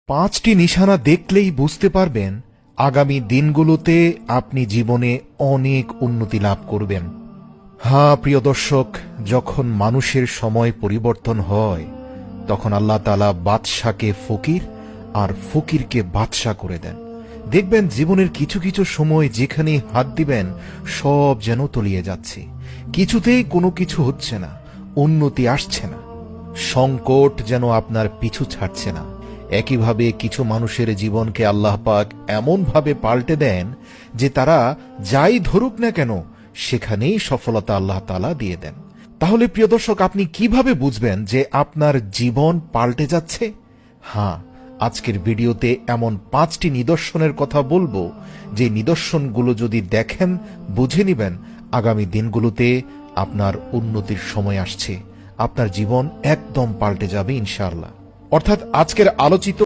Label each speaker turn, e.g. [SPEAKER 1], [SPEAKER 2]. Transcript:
[SPEAKER 1] পাঁচটি নিশানা দেখলেই বুঝতে পারবেন আগামী দিনগুলোতে আপনি জীবনে অনেক উন্নতি লাভ করবেন। হ্যাঁ প্রিয় দর্শক, যখন মানুষের সময় পরিবর্তন হয় তখন আল্লাহ তাআলা বাদশাকে ফকির আর ফকিরকে বাদশা করে দেন। দেখবেন জীবনের কিছু কিছু সময় যেখানে হাত দিবেন সব যেন তলিয়ে যাচ্ছে, কিছুতেই কোনো কিছু হচ্ছে না, উন্নতি আসছে না, সংকট যেন আপনার পিছু ছাড়ছে না। একইভাবে কিছু মানুষের জীবনকে আল্লাহ পাক এমনভাবে পাল্টে দেন যে তারা যাই ধরুক না কেন সেখানেই সফলতা আল্লাহ তাআলা দিয়ে দেন। তাহলে প্রিয় দর্শক, আপনি কিভাবে বুঝবেন যে আপনার জীবন পাল্টে যাচ্ছে? হ্যাঁ, আজকের ভিডিওতে এমন 5টি নিদর্শনের কথা বলবো যে নিদর্শনগুলো যদি দেখেন, বুঝে নিবেন আগামী দিনগুলোতে আপনার উন্নতির সময় আসছে, আপনার জীবন একদম পাল্টে যাবে ইনশাআল্লাহ। অর্থাৎ আজকের আলোচিত